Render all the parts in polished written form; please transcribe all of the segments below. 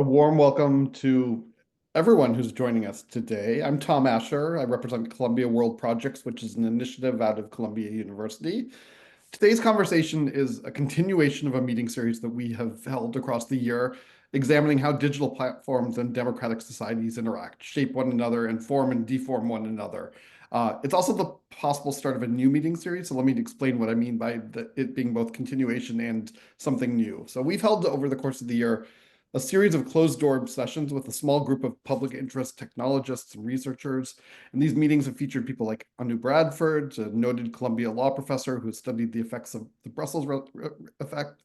A warm welcome to everyone who's joining us today. I'm Tom Asher. I represent Columbia World Projects, which is an initiative out of Columbia University. Today's conversation is a continuation of a meeting series that we have held across the year, examining how digital platforms and democratic societies interact, shape one another, and form and deform one another. It's also the possible start of a new meeting series, so let me explain what I mean by it being both continuation and something new. So we've held over the course of the year a series of closed-door sessions with a small group of public interest technologists and researchers. And these meetings have featured people like Anu Bradford, a noted Columbia law professor who has studied the effects of the Brussels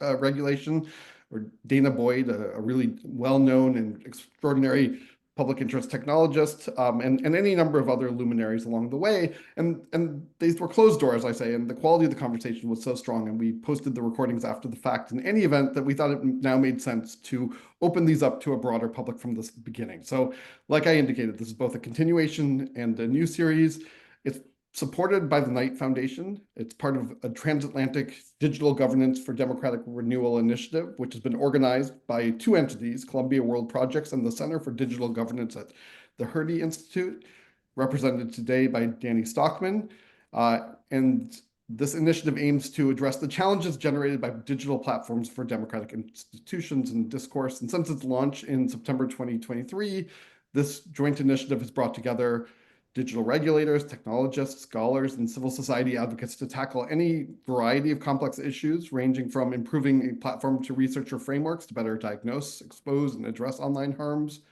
regulation, or Dana Boyd, a really well-known and extraordinary public interest technologist, and any number of other luminaries along the way. And these were closed doors, I say, and the quality of the conversation was so strong, and we posted the recordings after the fact in any event that we thought it now made sense to open these up to a broader public from the beginning. So like I indicated, this is both a continuation and a new series. It's supported by the Knight Foundation. It's part of a transatlantic digital governance for democratic renewal initiative, which has been organized by two entities, Columbia World Projects and the Center for Digital Governance at the Hertie Institute, represented today by Danny Stockman. And this initiative aims to address the challenges generated by digital platforms for democratic institutions and discourse. And since its launch in September 2023, this joint initiative has brought together digital regulators, technologists, scholars, and civil society advocates to tackle any variety of complex issues, ranging from improving a platform to researcher frameworks to better diagnose, expose, and address online harms,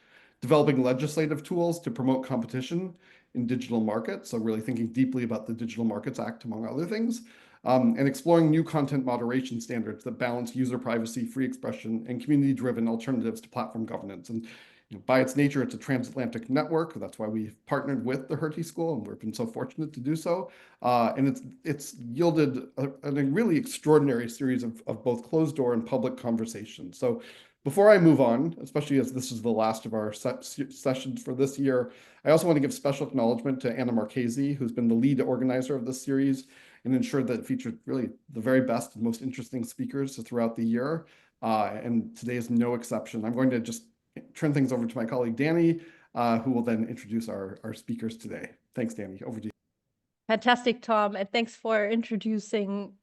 developing legislative tools to promote competition in digital markets, so really thinking deeply about the Digital Markets Act, among other things, and exploring new content moderation standards that balance user privacy, free expression, and community-driven alternatives to platform governance. And by its nature, it's a transatlantic network. That's why we've partnered with the Hertie School, and we've been so fortunate to do so. And it's yielded a really extraordinary series of both closed door and public conversations. So before I move on, especially as this is the last of our sessions for this year, I also want to give special acknowledgement to Anna Marchese, who's been the lead organizer of this series and ensured that it featured really the very best and most interesting speakers throughout the year. And today is no exception. I'm going to just turn things over to my colleague, Danny, who will then introduce our speakers today. Thanks, Danny. Over to you. Fantastic, Tom, and thanks for introducing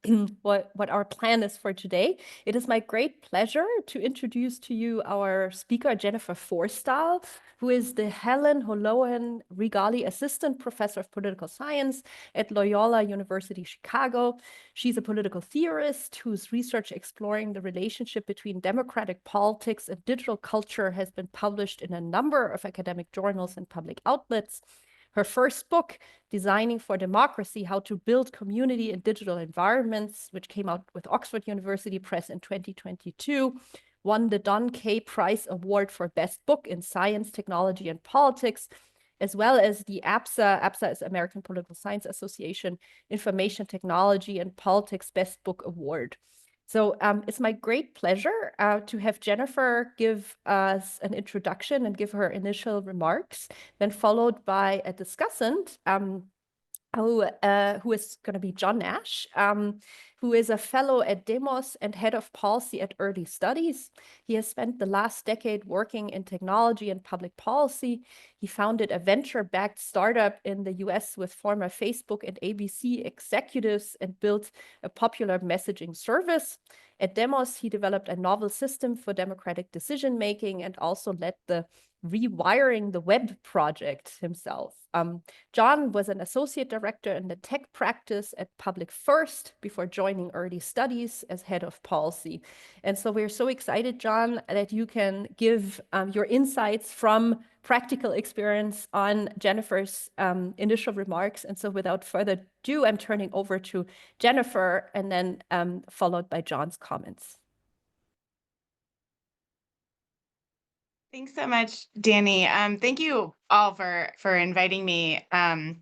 what our plan is for today. It is my great pleasure to introduce to you our speaker, Jennifer Forestal, who is the Helen Holohan Regali Assistant Professor of Political Science at Loyola University Chicago. She's a political theorist whose research exploring the relationship between democratic politics and digital culture has been published in a number of academic journals and public outlets. Her first book, Designing for Democracy, How to Build Community in Digital Environments, which came out with Oxford University Press in 2022, won the Don Kay Prize Award for Best Book in Science, Technology, and Politics, as well as the APSA is American Political Science Association, Information Technology and Politics Best Book Award. So it's my great pleasure to have Jennifer give us an introduction and give her initial remarks, then followed by a discussant who is going to be Jon Nash, who is a fellow at Demos and head of policy at Early Studies. He has spent the last decade working in technology and public policy. He founded a venture-backed startup in the US with former Facebook and ABC executives and built a popular messaging service. At Demos, he developed a novel system for democratic decision-making and also led the Rewiring the Web project himself. Jon was an associate director in the tech practice at Public First before joining Early Studies as head of policy. And so we're so excited, Jon, that you can give your insights from practical experience on Jennifer's initial remarks. And so without further ado, I'm turning over to Jennifer and then followed by Jon's comments. Thanks so much, Danny. Thank you all for inviting me. And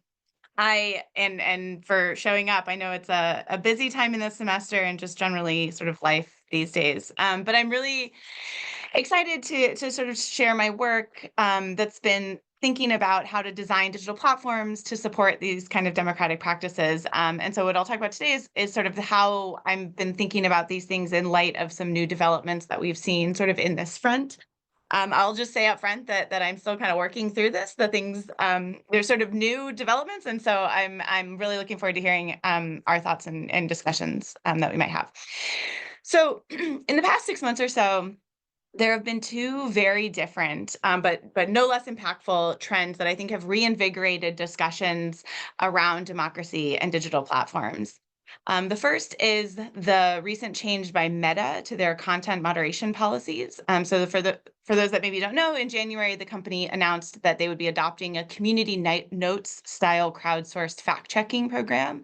for showing up. I know it's a busy time in this semester and just generally sort of life these days. But I'm really excited to sort of share my work that's been thinking about how to design digital platforms to support these kind of democratic practices. And so what I'll talk about today is sort of how I've been thinking about these things in light of some new developments that we've seen sort of in this front. I'll just say up front that I'm still kind of working through this. The things there's sort of new developments, and so I'm really looking forward to hearing our thoughts and discussions that we might have. So, in the past 6 months or so, there have been two very different, but no less impactful trends that I think have reinvigorated discussions around democracy and digital platforms. The first is the recent change by Meta to their content moderation policies. So for those that maybe don't know, in January the company announced that they would be adopting a community notes style crowdsourced fact checking program,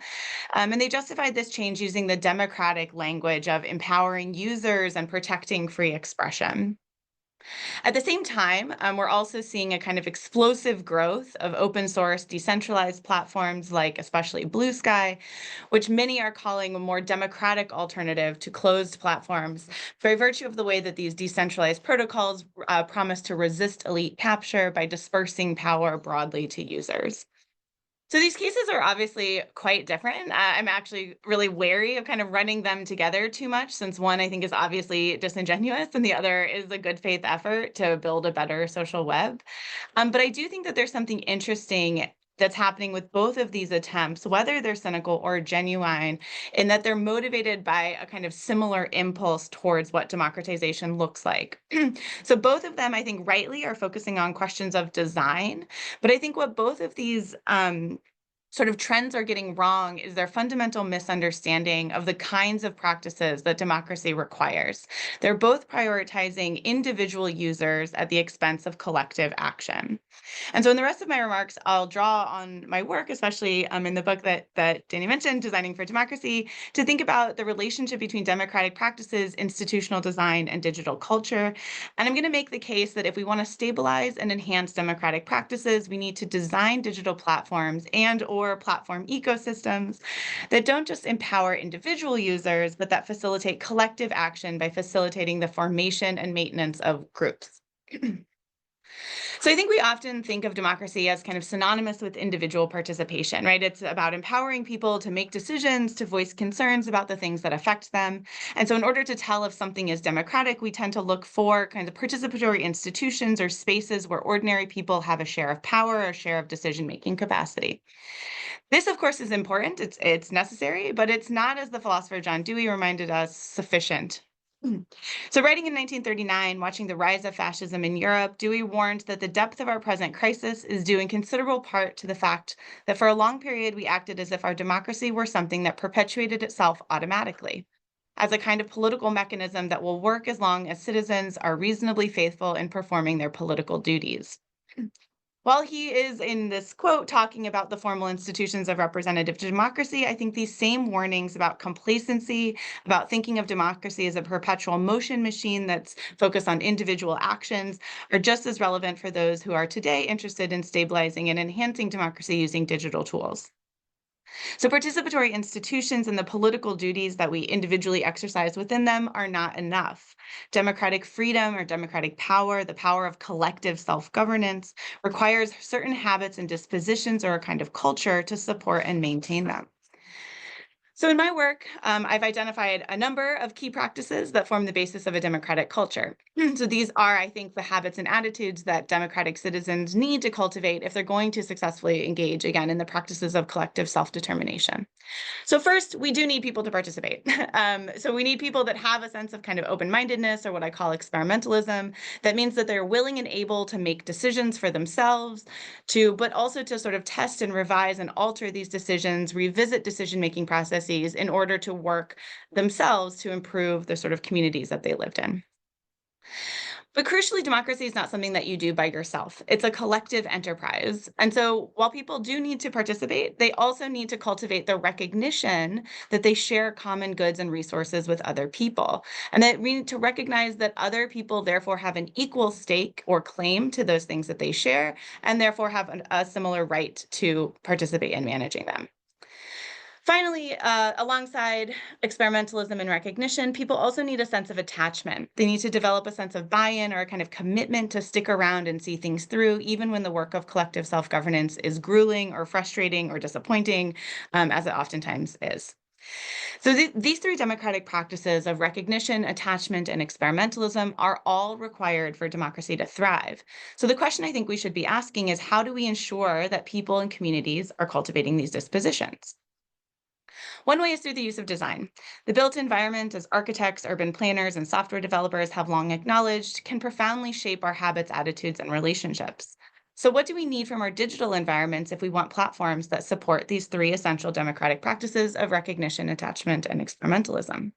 and they justified this change using the democratic language of empowering users and protecting free expression. At the same time, we're also seeing a kind of explosive growth of open source decentralized platforms like especially Blue Sky, which many are calling a more democratic alternative to closed platforms by virtue of the way that these decentralized protocols promise to resist elite capture by dispersing power broadly to users. So these cases are obviously quite different. I'm actually really wary of kind of running them together too much, since one I think is obviously disingenuous and the other is a good faith effort to build a better social web. But I do think that there's something interesting that's happening with both of these attempts, whether they're cynical or genuine, in that they're motivated by a kind of similar impulse towards what democratization looks like. So both of them, I think, rightly are focusing on questions of design. But I think what both of these sort of trends are getting wrong is their fundamental misunderstanding of the kinds of practices that democracy requires. They're both prioritizing individual users at the expense of collective action. And so in the rest of my remarks, I'll draw on my work, especially in the book that Danny mentioned, Designing for Democracy, to think about the relationship between democratic practices, institutional design, and digital culture. And I'm going to make the case that if we want to stabilize and enhance democratic practices, we need to design digital platforms and or platform ecosystems that don't just empower individual users, but that facilitate collective action by facilitating the formation and maintenance of groups. So I think we often think of democracy as kind of synonymous with individual participation, right? It's about empowering people to make decisions, to voice concerns about the things that affect them. And so in order to tell if something is democratic, we tend to look for kind of participatory institutions or spaces where ordinary people have a share of power or a share of decision-making capacity. This, of course, is important. It's necessary, but it's not, as the philosopher John Dewey reminded us, sufficient. So, writing in 1939, watching the rise of fascism in Europe, Dewey warned that the depth of our present crisis is due in considerable part to the fact that for a long period we acted as if our democracy were something that perpetuated itself automatically, as a kind of political mechanism that will work as long as citizens are reasonably faithful in performing their political duties. While he is in this quote talking about the formal institutions of representative democracy, I think these same warnings about complacency, about thinking of democracy as a perpetual motion machine that's focused on individual actions, are just as relevant for those who are today interested in stabilizing and enhancing democracy using digital tools. So participatory institutions and the political duties that we individually exercise within them are not enough. Democratic freedom or democratic power, the power of collective self-governance, requires certain habits and dispositions or a kind of culture to support and maintain them. So in my work, I've identified a number of key practices that form the basis of a democratic culture. So these are, I think, the habits and attitudes that democratic citizens need to cultivate if they're going to successfully engage, again, in the practices of collective self-determination. So first, we do need people to participate. So we need people that have a sense of kind of open-mindedness, or what I call experimentalism. That means that they're willing and able to make decisions for themselves, but also to sort of test and revise and alter these decisions, revisit decision-making processes in order to work themselves to improve the sort of communities that they lived in. But crucially, democracy is not something that you do by yourself. It's a collective enterprise. And so while people do need to participate, they also need to cultivate the recognition that they share common goods and resources with other people. And that we need to recognize that other people therefore have an equal stake or claim to those things that they share, and therefore have a similar right to participate in managing them. Finally, alongside experimentalism and recognition, people also need a sense of attachment. They need to develop a sense of buy-in or a kind of commitment to stick around and see things through, even when the work of collective self-governance is grueling or frustrating or disappointing, as it oftentimes is. So these three democratic practices of recognition, attachment, and experimentalism are all required for democracy to thrive. So the question I think we should be asking is, how do we ensure that people and communities are cultivating these dispositions? One way is through the use of design. The built environment, as architects, urban planners, and software developers have long acknowledged, can profoundly shape our habits, attitudes, and relationships. So, what do we need from our digital environments if we want platforms that support these three essential democratic practices of recognition, attachment, and experimentalism?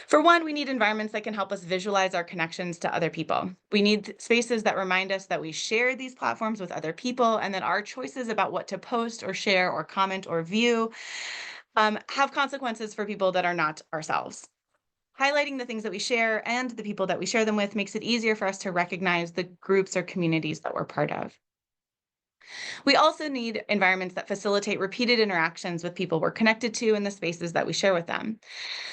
For one, we need environments that can help us visualize our connections to other people. We need spaces that remind us that we share these platforms with other people and that our choices about what to post or share or comment or view have consequences for people that are not ourselves. Highlighting the things that we share and the people that we share them with makes it easier for us to recognize the groups or communities that we're part of. We also need environments that facilitate repeated interactions with people we're connected to in the spaces that we share with them.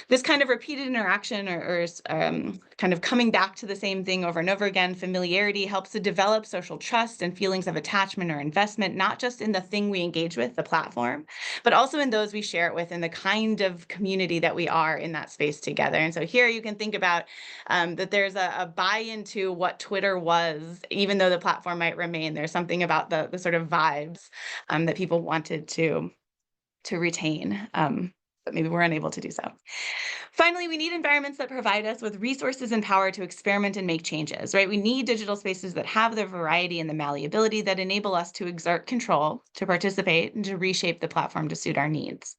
This kind of repeated interaction or kind of coming back to the same thing over and over again, familiarity, helps to develop social trust and feelings of attachment or investment, not just in the thing we engage with, the platform, but also in those we share it with and the kind of community that we are in that space together. And so here you can think about that there's a buy-in to what Twitter was, even though the platform might remain. There's something about the sort of vibes that people wanted to retain, but maybe we're unable to do so. Finally, we need environments that provide us with resources and power to experiment and make changes, right? We need digital spaces that have the variety and the malleability that enable us to exert control, to participate, and to reshape the platform to suit our needs.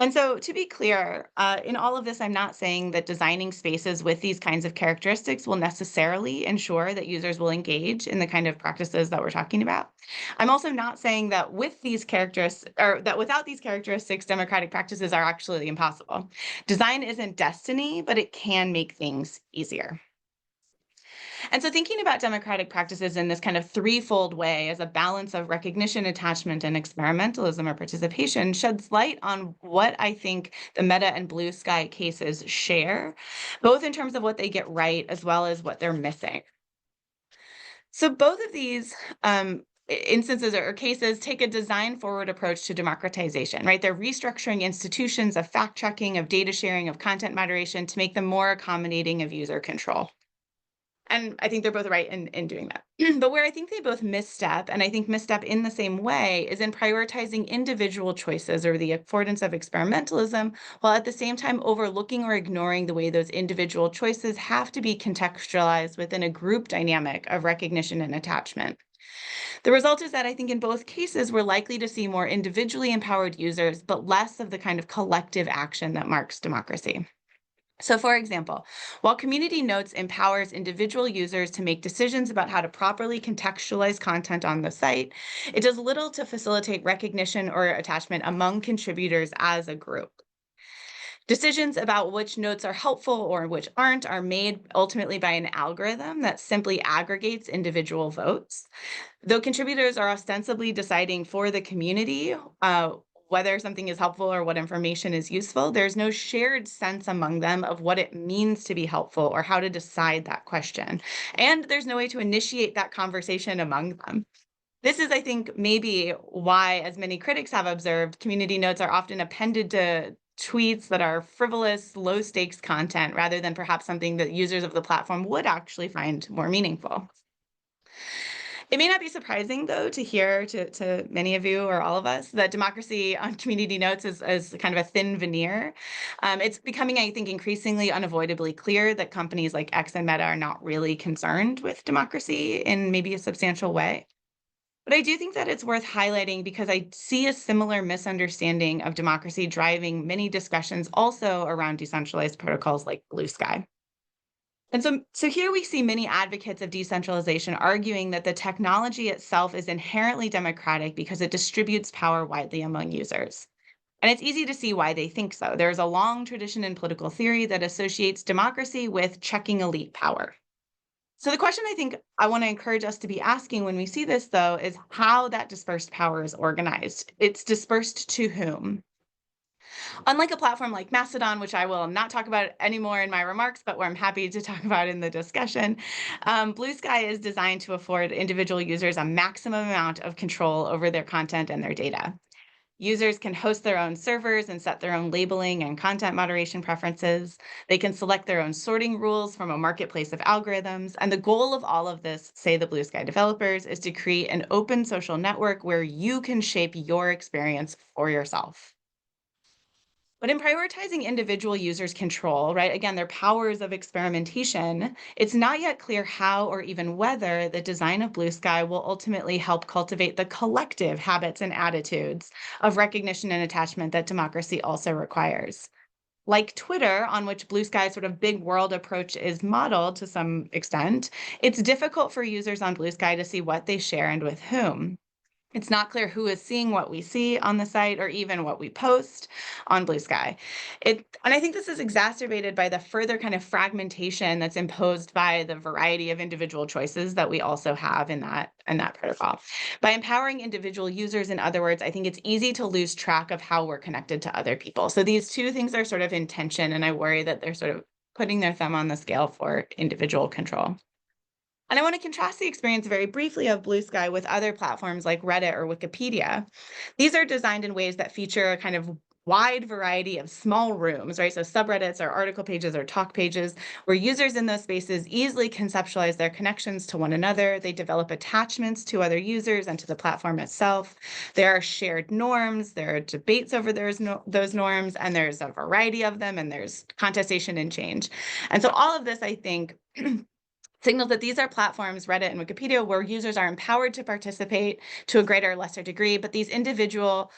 And so, to be clear, in all of this, I'm not saying that designing spaces with these kinds of characteristics will necessarily ensure that users will engage in the kind of practices that we're talking about. I'm also not saying that with these characteristics, or that without these characteristics, democratic practices are actually impossible. Design isn't destiny, but it can make things easier. And so thinking about democratic practices in this kind of threefold way as a balance of recognition, attachment, and experimentalism or participation sheds light on what I think the Meta and Blue Sky cases share, both in terms of what they get right as well as what they're missing. So both of these instances or cases take a design forward approach to democratization, right? They're restructuring institutions of fact checking, of data sharing, of content moderation to make them more accommodating of user control. And I think they're both right in doing that. But where I think they both misstep, and I think misstep in the same way, is in prioritizing individual choices or the affordance of experimentalism, while at the same time overlooking or ignoring the way those individual choices have to be contextualized within a group dynamic of recognition and attachment. The result is that I think in both cases, we're likely to see more individually empowered users, but less of the kind of collective action that marks democracy. So, for example, while Community Notes empowers individual users to make decisions about how to properly contextualize content on the site, it does little to facilitate recognition or attachment among contributors as a group. Decisions about which notes are helpful or which aren't are made ultimately by an algorithm that simply aggregates individual votes. Though contributors are ostensibly deciding for the community whether something is helpful or what information is useful, there's no shared sense among them of what it means to be helpful or how to decide that question. And there's no way to initiate that conversation among them. This is, I think, maybe why, as many critics have observed, community notes are often appended to tweets that are frivolous, low stakes content rather than perhaps something that users of the platform would actually find more meaningful. It may not be surprising, though, to hear to many of you or all of us that democracy on community notes is kind of a thin veneer. It's becoming, I think, increasingly unavoidably clear that companies like X and Meta are not really concerned with democracy in maybe a substantial way. But I do think that it's worth highlighting because I see a similar misunderstanding of democracy driving many discussions also around decentralized protocols like Blue Sky. And so here we see many advocates of decentralization arguing that the technology itself is inherently democratic because it distributes power widely among users. And it's easy to see why they think so. There's a long tradition in political theory that associates democracy with checking elite power. So the question I think I want to encourage us to be asking when we see this, though, is how that dispersed power is organized. It's dispersed to whom? Unlike a platform like Mastodon, which I will not talk about anymore in my remarks, but where I'm happy to talk about in the discussion, Blue Sky is designed to afford individual users a maximum amount of control over their content and their data. Users can host their own servers and set their own labeling and content moderation preferences. They can select their own sorting rules from a marketplace of algorithms. And the goal of all of this, say the Blue Sky developers, is to create an open social network where you can shape your experience for yourself. But in prioritizing individual users' control, right, again, their powers of experimentation, it's not yet clear how or even whether the design of Blue Sky will ultimately help cultivate the collective habits and attitudes of recognition and attachment that democracy also requires. Like Twitter, on which Blue Sky's sort of big world approach is modeled to some extent, it's difficult for users on Blue Sky to see what they share and with whom. It's not clear who is seeing what we see on the site or even what we post on Blue Sky. And I think this is exacerbated by the further kind of fragmentation that's imposed by the variety of individual choices that we also have in that protocol. By empowering individual users, in other words, I think it's easy to lose track of how we're connected to other people. So these two things are sort of in tension, and I worry that they're sort of putting their thumb on the scale for individual control. And I want to contrast the experience very briefly of Blue Sky with other platforms like Reddit or Wikipedia. These are designed in ways that feature a kind of wide variety of small rooms, right? So subreddits or article pages or talk pages where users in those spaces easily conceptualize their connections to one another. They develop attachments to other users and to the platform itself. There are shared norms, there are debates over those norms, and there's a variety of them, and there's contestation and change. And so all of this, I think, signals that these are platforms, Reddit and Wikipedia, where users are empowered to participate to a greater or lesser degree, but these individual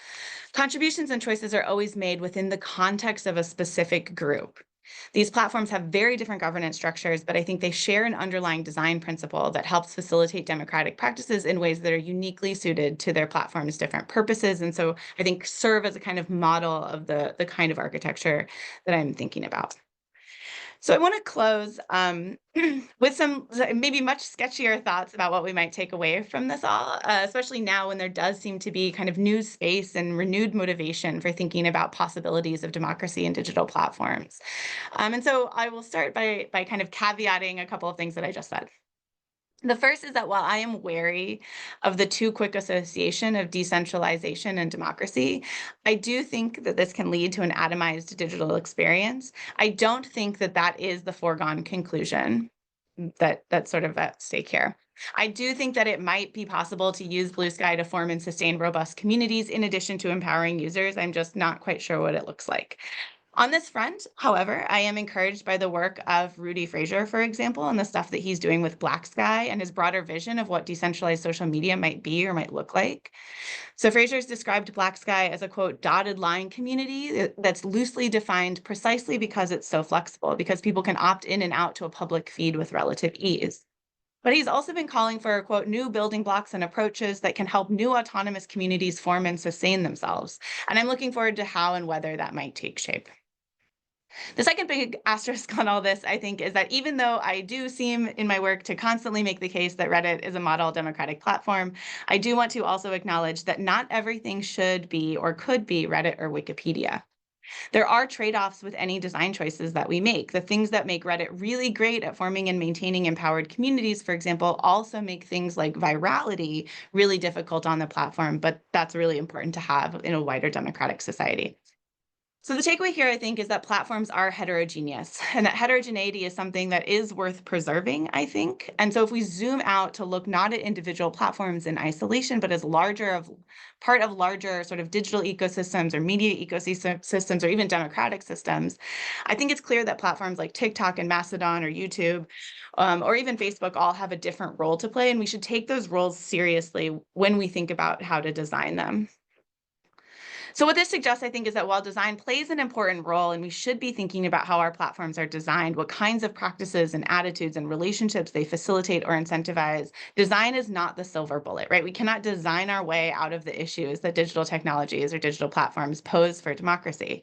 contributions and choices are always made within the context of a specific group. These platforms have very different governance structures, but I think they share an underlying design principle that helps facilitate democratic practices in ways that are uniquely suited to their platform's different purposes, and so I think serve as a kind of model of the kind of architecture that I'm thinking about. So I want to close with some maybe much sketchier thoughts about what we might take away from this all, especially now when there does seem to be kind of new space and renewed motivation for thinking about possibilities of democracy and digital platforms. And so I will start by kind of caveating a couple of things that I just said. The first is that while I am wary of the too quick association of decentralization and democracy, I do think that this can lead to an atomized digital experience. I don't think that that is the foregone conclusion that's sort of at stake here. I do think that it might be possible to use Blue Sky to form and sustain robust communities in addition to empowering users. I'm just not quite sure what it looks like. On this front, however, I am encouraged by the work of Rudy Fraser, for example, and the stuff that he's doing with Black Sky and his broader vision of what decentralized social media might be or might look like. So Fraser's described Black Sky as a, quote, dotted line community that's loosely defined precisely because it's so flexible, because people can opt in and out to a public feed with relative ease. But he's also been calling for, quote, new building blocks and approaches that can help new autonomous communities form and sustain themselves. And I'm looking forward to how and whether that might take shape. The second big asterisk on all this, I think, is that even though I do seem in my work to constantly make the case that Reddit is a model democratic platform, I do want to also acknowledge that not everything should be or could be Reddit or Wikipedia. There are trade-offs with any design choices that we make. The things that make Reddit really great at forming and maintaining empowered communities, for example, also make things like virality really difficult on the platform, but that's really important to have in a wider democratic society. So the takeaway here, I think, is that platforms are heterogeneous, and that heterogeneity is something that is worth preserving, I think. And so if we zoom out to look not at individual platforms in isolation, but as part of larger sort of digital ecosystems or media ecosystems or even democratic systems, I think it's clear that platforms like TikTok and Mastodon or YouTube or even Facebook all have a different role to play, and we should take those roles seriously when we think about how to design them. So what this suggests, I think, is that while design plays an important role and we should be thinking about how our platforms are designed, what kinds of practices and attitudes and relationships they facilitate or incentivize, design is not the silver bullet, right? We cannot design our way out of the issues that digital technologies or digital platforms pose for democracy.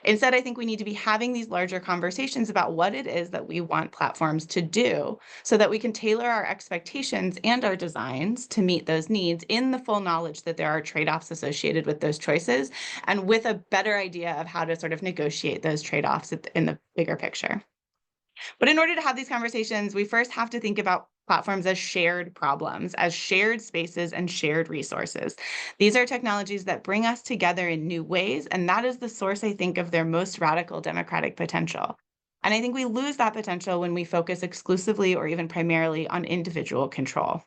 Instead, I think we need to be having these larger conversations about what it is that we want platforms to do so that we can tailor our expectations and our designs to meet those needs in the full knowledge that there are trade-offs associated with those choices and with a better idea of how to sort of negotiate those trade-offs in the bigger picture. But in order to have these conversations, we first have to think about platforms as shared problems, as shared spaces and shared resources. These are technologies that bring us together in new ways, and that is the source, I think, of their most radical democratic potential. And I think we lose that potential when we focus exclusively or even primarily on individual control.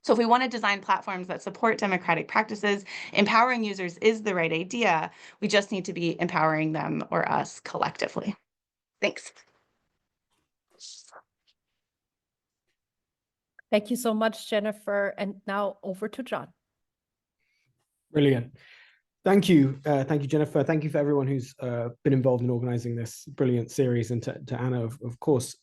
So if we want to design platforms that support democratic practices, empowering users is the right idea. We just need to be empowering them or us collectively. Thanks. Thank you so much, Jennifer. And now over to Jon. Brilliant. Thank you, Jennifer. Thank you for everyone who's been involved in organizing this brilliant series, and to Anna, of course.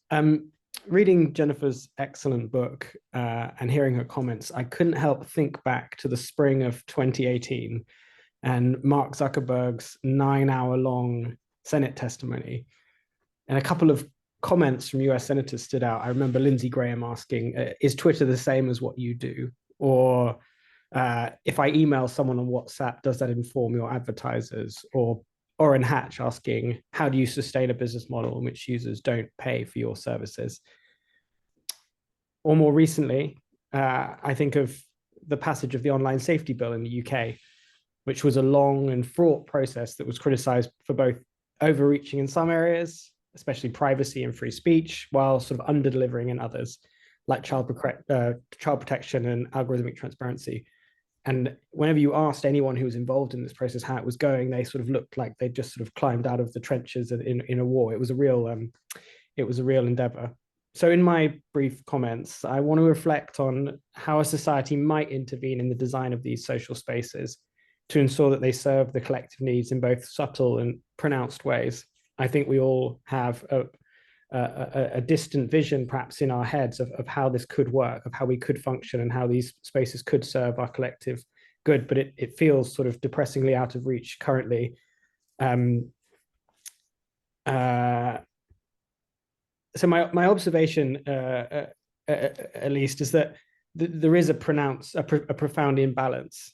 Reading Jennifer's excellent book and hearing her comments, I couldn't help think back to the spring of 2018 and Mark Zuckerberg's 9-hour-long Senate testimony. And a couple of comments from US senators stood out. I remember Lindsey Graham asking, is Twitter the same as what you do? Or if I email someone on WhatsApp, does that inform your advertisers? Or Orrin Hatch asking, how do you sustain a business model in which users don't pay for your services? Or more recently, I think of the passage of the Online Safety Bill in the UK, which was a long and fraught process that was criticized for both overreaching in some areas, especially privacy and free speech, while sort of under-delivering in others, like child protection and algorithmic transparency. And whenever you asked anyone who was involved in this process how it was going, they sort of looked like they just sort of climbed out of the trenches in a war. It was a real endeavor. So in my brief comments, I want to reflect on how a society might intervene in the design of these social spaces to ensure that they serve the collective needs in both subtle and pronounced ways. I think we all have a distant vision, perhaps in our heads, of how this could work, of how we could function and how these spaces could serve our collective good, but it feels sort of depressingly out of reach currently. So my observation, at least, is that there is a profound imbalance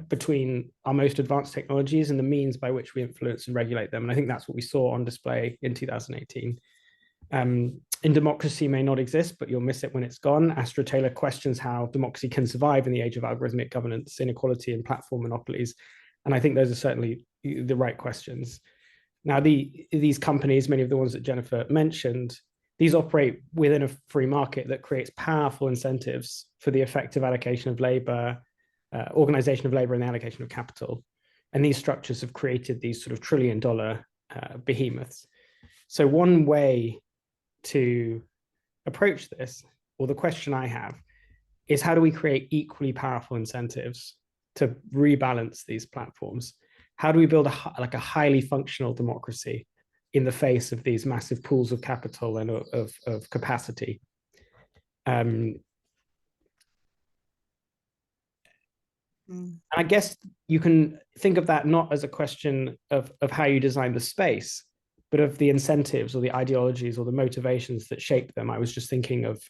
between our most advanced technologies and the means by which we influence and regulate them. And I think that's what we saw on display in 2018. In Democracy May Not Exist, but you'll miss it when it's gone, Astra Taylor questions how democracy can survive in the age of algorithmic governance, inequality, and platform monopolies. And I think those are certainly the right questions. Now, these companies, many of the ones that Jennifer mentioned, these operate within a free market that creates powerful incentives for the effective allocation of labor, organization of labor, and the allocation of capital. And these structures have created these sort of trillion-dollar behemoths. So one way to approach this, or the question I have, is how do we create equally powerful incentives to rebalance these platforms? How do we build a highly functional democracy in the face of these massive pools of capital and of capacity? I guess you can think of that not as a question of how you design the space, but of the incentives or the ideologies or the motivations that shape them. I was just thinking of,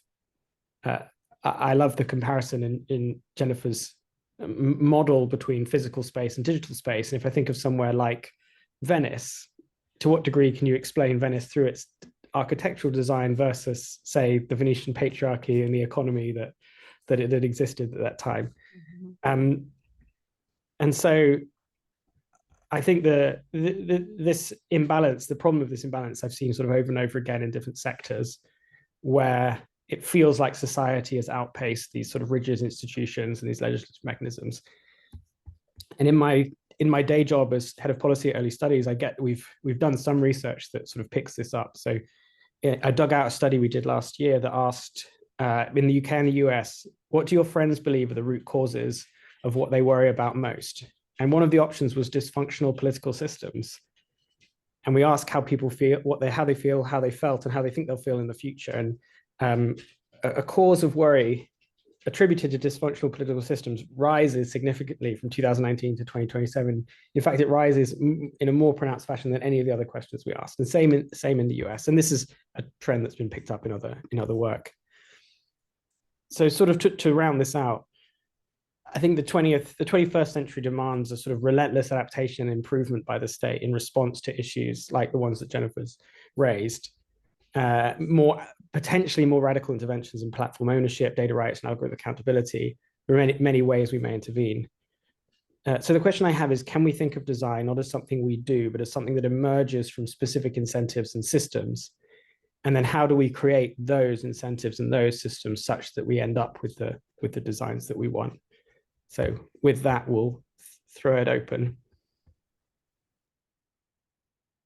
I love the comparison in Jennifer's model between physical space and digital space. And if I think of somewhere like Venice, to what degree can you explain Venice through its architectural design versus, say, the Venetian patriarchy and the economy that existed at that time? Mm-hmm. And so I think this imbalance, the problem of this imbalance, I've seen sort of over and over again in different sectors, where it feels like society has outpaced these sort of rigid institutions and these legislative mechanisms. And in my day job as head of policy at Early Studies, we've done some research that sort of picks this up. So I dug out a study we did last year that asked, in the UK and the US, what do your friends believe are the root causes of what they worry about most? And one of the options was dysfunctional political systems. And we asked how people feel, how they feel, how they felt, and how they think they'll feel in the future. And a cause of worry attributed to dysfunctional political systems rises significantly from 2019 to 2027. In fact, it rises in a more pronounced fashion than any of the other questions we asked, and same in the US. And this is a trend that's been picked up in other work. So sort of to round this out, I think the 21st century demands a sort of relentless adaptation and improvement by the state in response to issues like the ones that Jennifer's raised. potentially more radical interventions in platform ownership, data rights, and algorithm accountability. There are many ways we may intervene. So the question I have is, can we think of design not as something we do, but as something that emerges from specific incentives and systems? And then how do we create those incentives and those systems such that we end up with the designs that we want? So with that, we'll throw it open.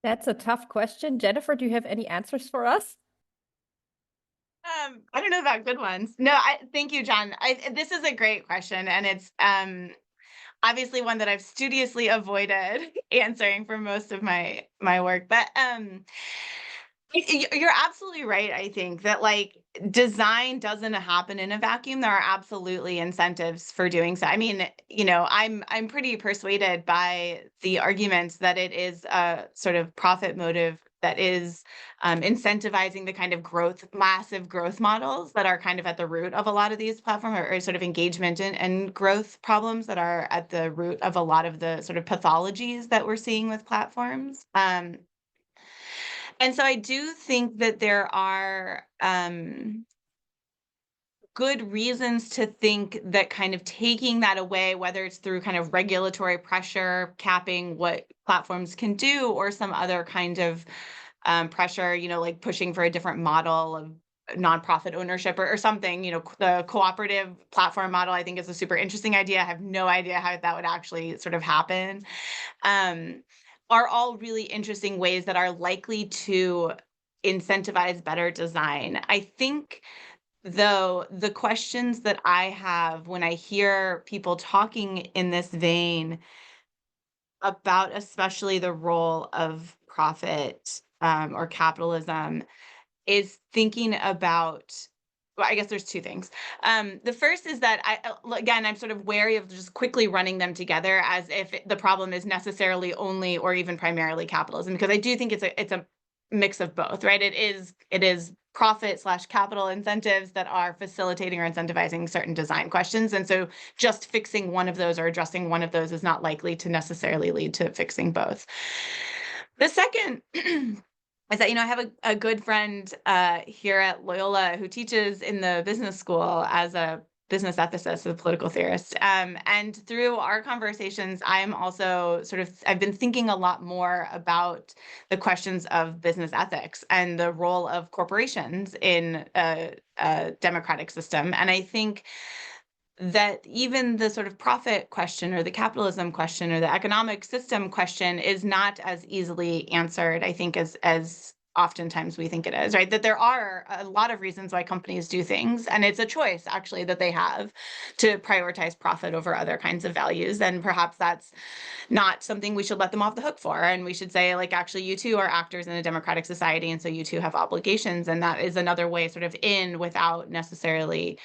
That's a tough question. Jennifer, do you have any answers for us? I don't know about good ones. No, thank you, Jon. This is a great question, and it's obviously one that I've studiously avoided answering for most of my work. But you're absolutely right. I think that like design doesn't happen in a vacuum. There are absolutely incentives for doing so. I mean, I'm pretty persuaded by the arguments that it is a sort of profit motive that is incentivizing the kind of massive growth models that are kind of at the root of a lot of these platform or sort of engagement and growth problems that are at the root of a lot of the sort of pathologies that we're seeing with platforms. And so I do think that there are good reasons to think that kind of taking that away, whether it's through kind of regulatory pressure, capping what platforms can do, or some other kind of pressure, like pushing for a different model of nonprofit ownership or something, the cooperative platform model, I think is a super interesting idea. I have no idea how that would actually sort of happen. Are all really interesting ways that are likely to incentivize better design. I think, though, the questions that I have when I hear people talking in this vein about especially the role of profit or capitalism is thinking about, well, I guess there's two things. The first is that I'm sort of wary of just quickly running them together as if the problem is necessarily only or even primarily capitalism, because I do think it's a mix of both, right? It is profit/capital incentives that are facilitating or incentivizing certain design questions. And so just fixing one of those or addressing one of those is not likely to necessarily lead to fixing both. The second is that, I have a good friend here at Loyola who teaches in the business school as a business ethicist, a political theorist. And through our conversations, I'm also I've been thinking a lot more about the questions of business ethics and the role of corporations in a democratic system. And I think that even the sort of profit question or the capitalism question or the economic system question is not as easily answered, I think, as oftentimes we think it is, right? That there are a lot of reasons why companies do things, and it's a choice actually that they have to prioritize profit over other kinds of values. And perhaps that's not something we should let them off the hook for. And we should say, like, actually, you too are actors in a democratic society, and so you too have obligations. And that is another way sort of in without necessarily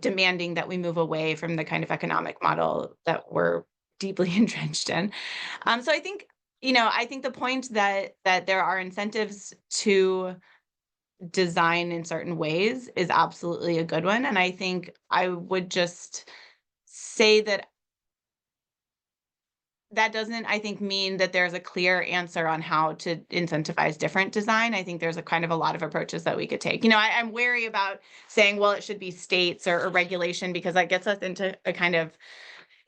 demanding that we move away from the kind of economic model that we're deeply entrenched in. So I think, I think the point that there are incentives to design in certain ways is absolutely a good one. And I think I would just say that doesn't, I think, mean that there's a clear answer on how to incentivize different design. I think there's a kind of a lot of approaches that we could take. I'm wary about saying, well, it should be states or regulation, because that gets us into a kind of,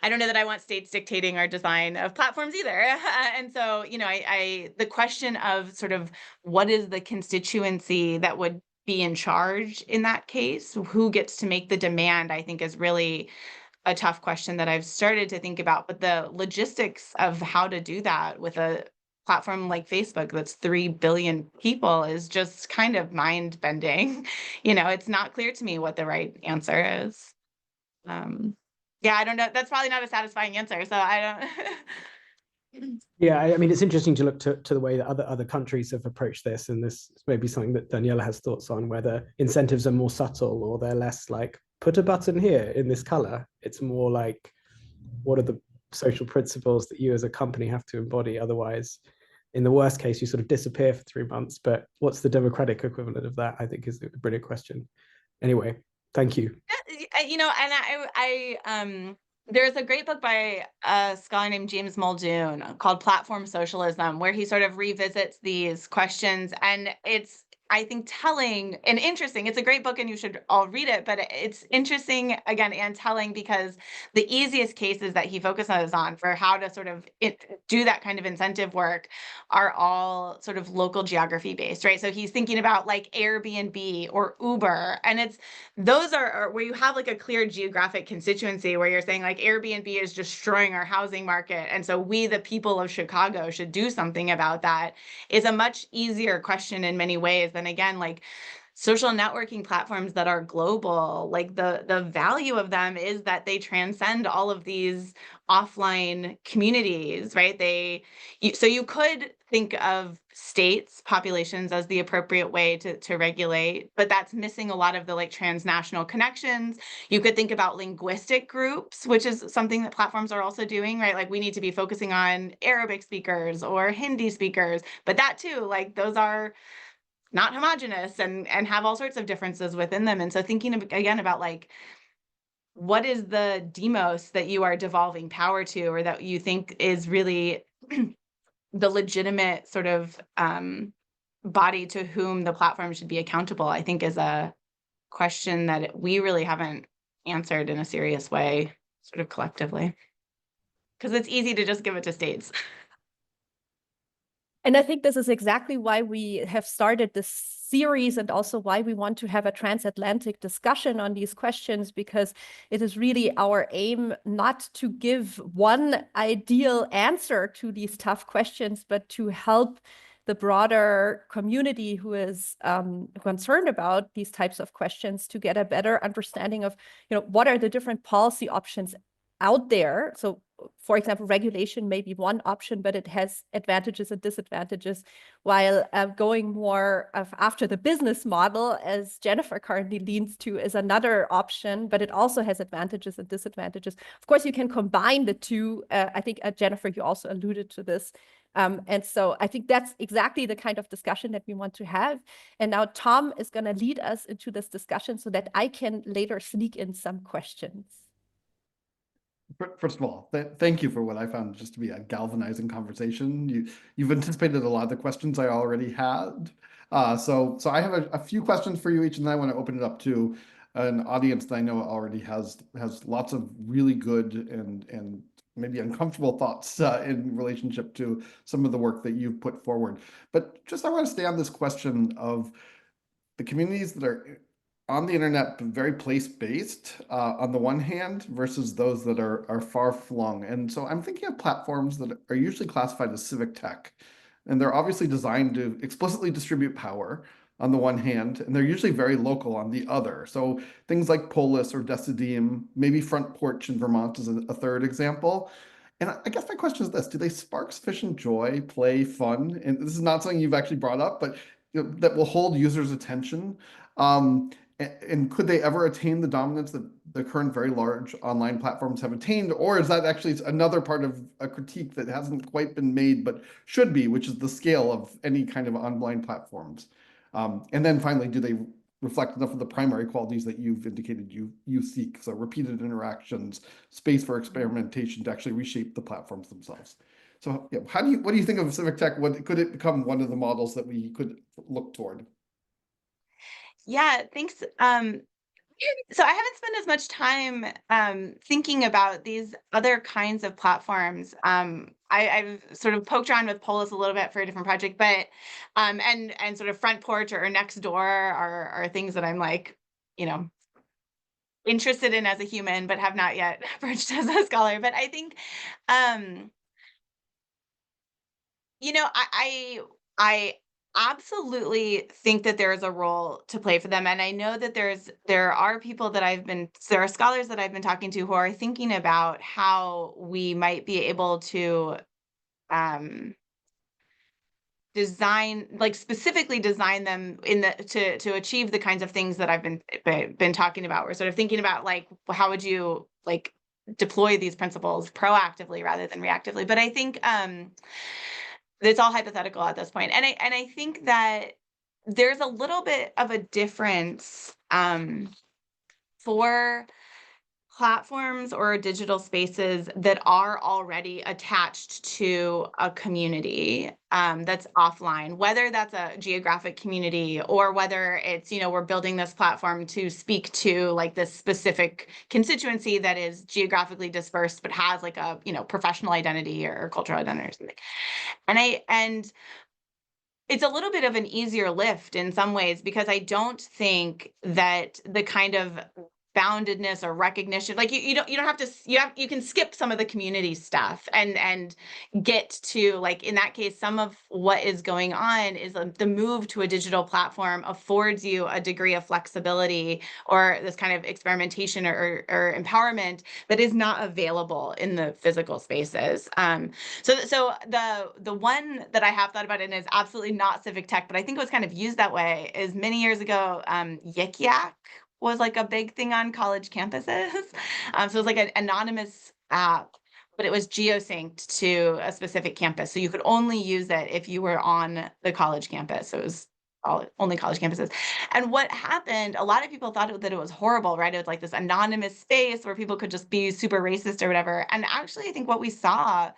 I don't know that I want states dictating our design of platforms either. And so, the question of sort of what is the constituency that would be in charge in that case, who gets to make the demand, I think is really a tough question that I've started to think about. But the logistics of how to do that with a platform like Facebook that's 3 billion people is just kind of mind bending. It's not clear to me what the right answer is. Yeah, I don't know. That's probably not a satisfying answer. So I don't. Yeah, I mean, it's interesting to look to the way that other countries have approached this, and this may be something that Daniela has thoughts on, whether incentives are more subtle or they're less like, put a button here in this color. It's more like, what are the social principles that you as a company have to embody? Otherwise, in the worst case, you sort of disappear for 3 months. But what's the democratic equivalent of that, I think, is a brilliant question. Anyway, thank you. And There's a great book by a scholar named James Muldoon called Platform Socialism, where he sort of revisits these questions. And it's, I think, telling and interesting. It's a great book and you should all read it, but it's interesting, again, and telling, because the easiest cases that he focuses on for how to sort of do that kind of incentive work are all sort of local geography based, right? So he's thinking about like Airbnb or Uber, and those are where you have like a clear geographic constituency where you're saying like Airbnb is destroying our housing market, and so we, the people of Chicago, should do something about that, is a much easier question in many ways than, again, like social networking platforms that are global. Like the value of them is that they transcend all of these offline communities, right? So you could think of states, populations as the appropriate way to regulate, but that's missing a lot of the like transnational connections. You could think about linguistic groups, which is something that platforms are also doing, right? Like we need to be focusing on Arabic speakers or Hindi speakers, but that too, like those are not homogenous and have all sorts of differences within them. And so thinking again about like, what is the demos that you are devolving power to, or that you think is really the legitimate sort of body to whom the platform should be accountable, I think is a question that we really haven't answered in a serious way, sort of collectively. Because it's easy to just give it to states. And I think this is exactly why we have started this series, and also why we want to have a transatlantic discussion on these questions, because it is really our aim not to give one ideal answer to these tough questions, but to help the broader community who is concerned about these types of questions to get a better understanding of, what are the different policy options out there. So, for example, regulation may be one option, but it has advantages and disadvantages, while going more after the business model, as Jennifer currently leans to, is another option, but it also has advantages and disadvantages. Of course, you can combine the two. I think, Jennifer, you also alluded to this. And so I think that's exactly the kind of discussion that we want to have. And now Tom is going to lead us into this discussion so that I can later sneak in some questions. First of all, thank you for what I found just to be a galvanizing conversation. You've anticipated a lot of the questions I already had. So I have a few questions for you each, and then I want to open it up to an audience that I know already has lots of really good and maybe uncomfortable thoughts in relationship to some of the work that you've put forward. But just I want to stay on this question of the communities that are on the internet, very place-based on the one hand, versus those that are far-flung. And so I'm thinking of platforms that are usually classified as civic tech, and they're obviously designed to explicitly distribute power on the one hand, and they're usually very local on the other. So things like Polis or Decidim, maybe Front Porch in Vermont is a third example. And I guess my question is this: do they spark sufficient joy, play, fun? And this is not something you've actually brought up, but that will hold users' attention. And could they ever attain the dominance that the current very large online platforms have attained? Or is that actually another part of a critique that hasn't quite been made, but should be, which is the scale of any kind of online platforms? And then finally, do they reflect enough of the primary qualities that you've indicated you seek? So repeated interactions, space for experimentation to actually reshape the platforms themselves. So what do you think of civic tech? Could it become one of the models that we could look toward? Yeah, thanks. So I haven't spent as much time thinking about these other kinds of platforms. I've sort of poked around with Polis a little bit for a different project, but and sort of Front Porch or Nextdoor are things that I'm like, interested in as a human, but have not yet approached as a scholar. But I think, I absolutely think that there is a role to play for them. And I know that there are scholars that I've been talking to who are thinking about how we might be able to specifically design them to achieve the kinds of things that I've been talking about. We're sort of thinking about like, how would you like deploy these principles proactively rather than reactively? But I think it's all hypothetical at this point. And I think that there's a little bit of a difference for platforms or digital spaces that are already attached to a community that's offline, whether that's a geographic community or whether it's, we're building this platform to speak to like this specific constituency that is geographically dispersed but has like a, professional identity or cultural identity or something. And it's a little bit of an easier lift in some ways because I don't think that the kind of boundedness or recognition, like you don't have to, you can skip some of the community stuff and get to, like, in that case, some of what is going on is the move to a digital platform affords you a degree of flexibility or this kind of experimentation or empowerment that is not available in the physical spaces. So the one that I have thought about and is absolutely not civic tech, but I think it was kind of used that way is many years ago, Yik Yak was like a big thing on college campuses. So it was like an anonymous app, but it was geosynced to a specific campus. So you could only use it if you were on the college campus. So it was only college campuses. And what happened, a lot of people thought that it was horrible, right? It was like this anonymous space where people could just be super racist or whatever. And actually, I think what we saw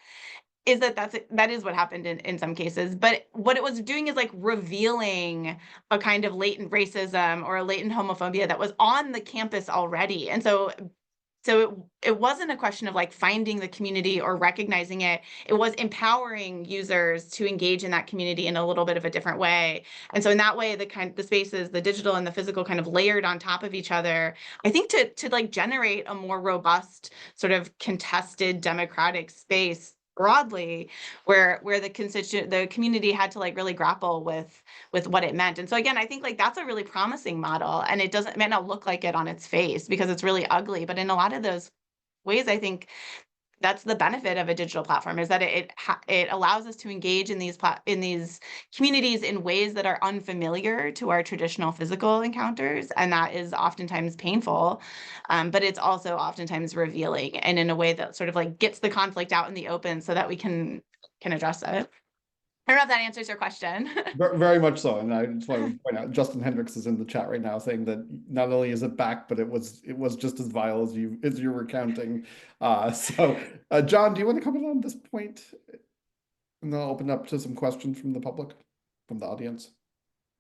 is that is what happened in some cases. But what it was doing is like revealing a kind of latent racism or a latent homophobia that was on the campus already. And so it wasn't a question of like finding the community or recognizing it. It was empowering users to engage in that community in a little bit of a different way. And so in that way, the spaces, the digital and the physical, kind of layered on top of each other, I think to like generate a more robust sort of contested democratic space broadly, where the community had to like really grapple with what it meant. And so again, I think like that's a really promising model, and it may not look like it on its face because it's really ugly, but in a lot of those ways, I think that's the benefit of a digital platform, is that it allows us to engage in these communities in ways that are unfamiliar to our traditional physical encounters, and that is oftentimes painful, but it's also oftentimes revealing, and in a way that sort of like gets the conflict out in the open so that we can address it. I don't know if that answers your question. Very much so. And I just want to point out, Justin Hendricks is in the chat right now saying that not only is it back, but it was just as vile as you were counting. Jon, do you want to comment on this point? And then I'll open up to some questions from the public, from the audience.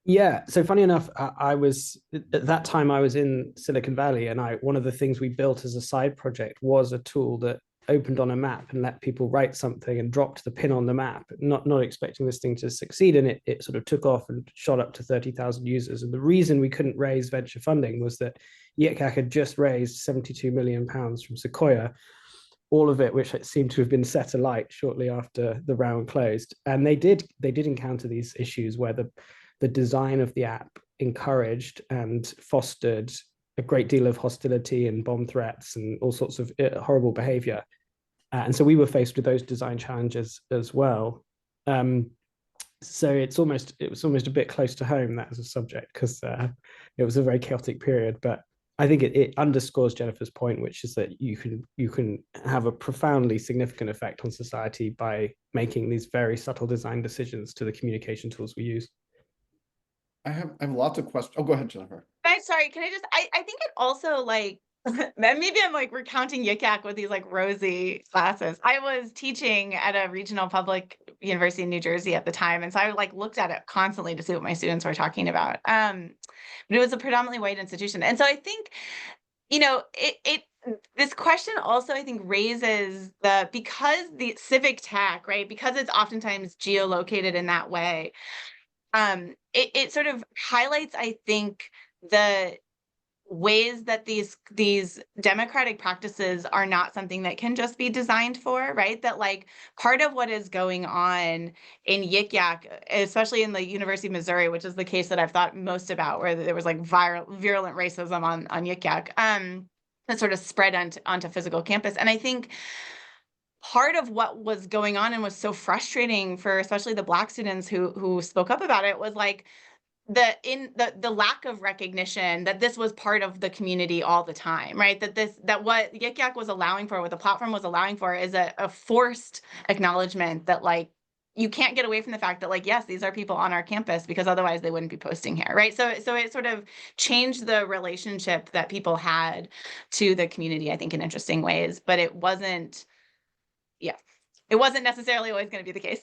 Yeah. So funny enough, I was at that time I was in Silicon Valley, and one of the things we built as a side project was a tool that opened on a map and let people write something and dropped the pin on the map, not expecting this thing to succeed. And it sort of took off and shot up to 30,000 users. And the reason we couldn't raise venture funding was that Yik Yak had just raised 72 million pounds from Sequoia, all of it which seemed to have been set alight shortly after the round closed. And they did encounter these issues where the design of the app encouraged and fostered a great deal of hostility and bomb threats and all sorts of horrible behavior. And so we were faced with those design challenges as well. So it was almost a bit close to home, that as a subject, because it was a very chaotic period. But I think it underscores Jennifer's point, which is that you can have a profoundly significant effect on society by making these very subtle design decisions to the communication tools we use. I have lots of questions. Oh, go ahead, Jennifer. Sorry, can I just, I think it also like, maybe I'm like recounting Yik Yak with these like rosy glasses. I was teaching at a regional public university in New Jersey at the time. And so I like looked at it constantly to see what my students were talking about. But it was a predominantly white institution. And so I think, this question also, I think, raises because the civic tech, right, because it's oftentimes geolocated in that way, it sort of highlights, I think, the ways that these democratic practices are not something that can just be designed for, right? That like part of what is going on in Yik Yak, especially in the University of Missouri, which is the case that I've thought most about, where there was like virulent racism on Yik Yak, that sort of spread onto physical campus. And I think part of what was going on and was so frustrating for especially the Black students who spoke up about it was like the lack of recognition that this was part of the community all the time, right? That what Yik Yak was allowing for, what the platform was allowing for, is a forced acknowledgement that like you can't get away from the fact that, like, yes, these are people on our campus, because otherwise they wouldn't be posting here, right? So it sort of changed the relationship that people had to the community, I think, in interesting ways. But it wasn't necessarily always going to be the case.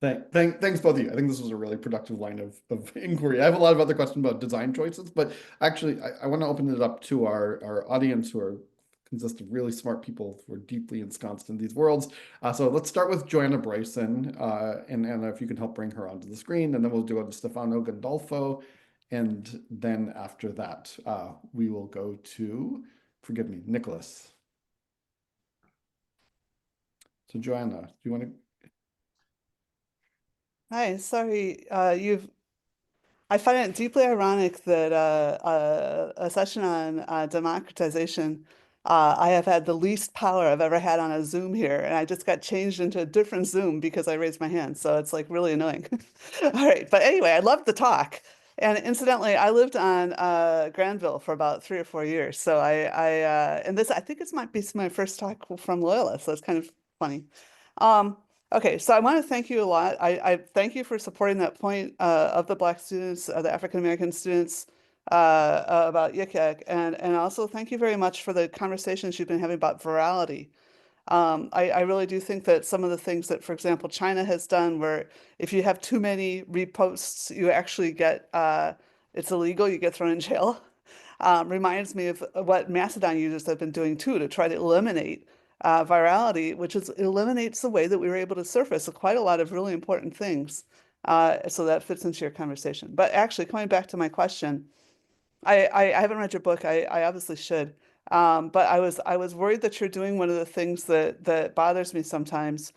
Thanks both of you. I think this was a really productive line of inquiry. I have a lot of other questions about design choices, but actually I want to open it up to our audience, who consist of really smart people who are deeply ensconced in these worlds. So let's start with Joanna Bryson, and Anna, if you can help bring her onto the screen, and then we'll do it to Stefano Gandolfo. And then after that, we will go to, forgive me, Nicholas. So Joanna, do you want to? Hi, sorry, I find it deeply ironic that a session on democratization, I have had the least power I've ever had on a Zoom here, and I just got changed into a different Zoom because I raised my hand. So it's like really annoying. All right, but anyway, I loved the talk. And incidentally, I lived on Granville for about 3 or 4 years. So and this, I think this might be my first talk from Loyola, so it's kind of funny. Okay, so I want to thank you a lot. I thank you for supporting that point of the Black students, the African-American students about YICAC, and also thank you very much for the conversations you've been having about virality. I really do think that some of the things that, for example, China has done, where if you have too many reposts, you actually get, it's illegal, you get thrown in jail, reminds me of what Mastodon users have been doing too, to try to eliminate virality, which eliminates the way that we were able to surface quite a lot of really important things. So that fits into your conversation. But actually, coming back to my question, I haven't read your book. I obviously should. But I was worried that you're doing one of the things that bothers me sometimes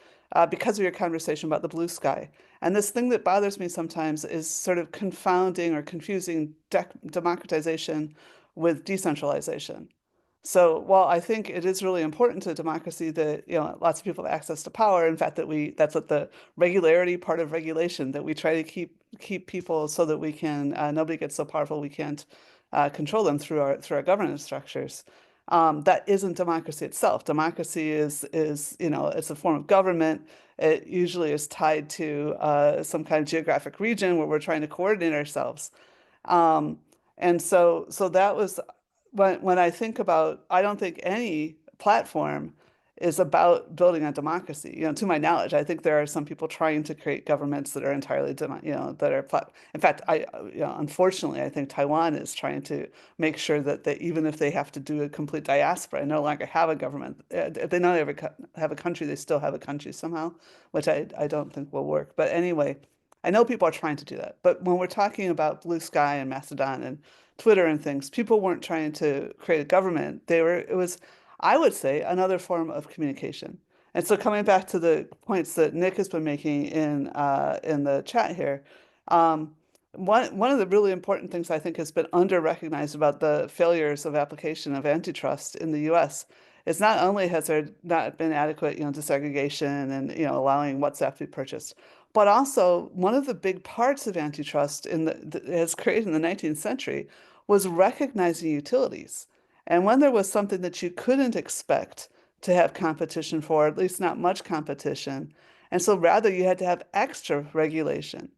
because of your conversation about the blue sky. And this thing that bothers me sometimes is sort of confounding or confusing democratization with decentralization. So while I think it is really important to democracy that, you know, lots of people have access to power, in fact, that's what the regularity part of regulation, that we try to keep people so that we can, nobody gets so powerful we can't control them through our governance structures. That isn't democracy itself. Democracy is, you know, it's a form of government. It usually is tied to some kind of geographic region where we're trying to coordinate ourselves. And so that was when I think about, I don't think any platform is about building on democracy. You know, to my knowledge, I think there are some people trying to create governments that are entirely, you know, that are, in fact, you know, unfortunately, I think Taiwan is trying to make sure that even if they have to do a complete diaspora and no longer have a government, if they not ever have a country, they still have a country somehow, which I don't think will work. But anyway, I know people are trying to do that. But when we're talking about Blue Sky and Mastodon and Twitter and things, people weren't trying to create a government. It was, I would say, another form of communication. And so coming back to the points that Nick has been making in the chat here, one of the really important things I think has been under-recognized about the failures of application of antitrust in the US is not only has there not been adequate, you know, desegregation and, you know, allowing WhatsApp to be purchased, but also one of the big parts of antitrust as created in the 19th century was recognizing utilities. And when there was something that you couldn't expect to have competition for, at least not much competition, and so rather you had to have extra regulation.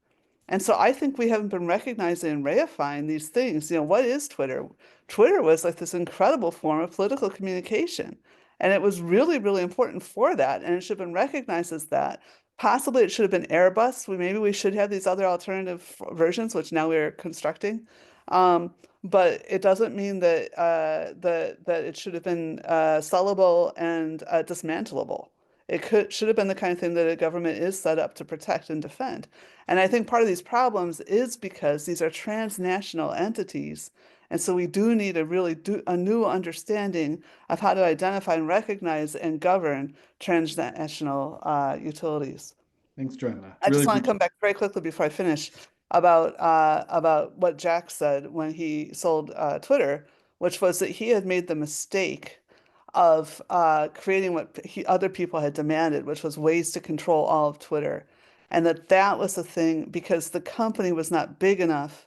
And so I think we haven't been recognizing and reifying these things. You know, what is Twitter? Twitter was like this incredible form of political communication. And it was really, really important for that. And it should have been recognized as that. Possibly it should have been Airbus. Maybe we should have these other alternative versions, which now we're constructing. But it doesn't mean that that it should have been sellable and dismantleable. It should have been the kind of thing that a government is set up to protect and defend. And I think part of these problems is because these are transnational entities. And so we do need a new understanding of how to identify and recognize and govern transnational utilities. Thanks, Joanna. I just want to come back very quickly before I finish about what Jack said when he sold Twitter, which was that he had made the mistake of creating what other people had demanded, which was ways to control all of Twitter. And that was the thing because the company was not big enough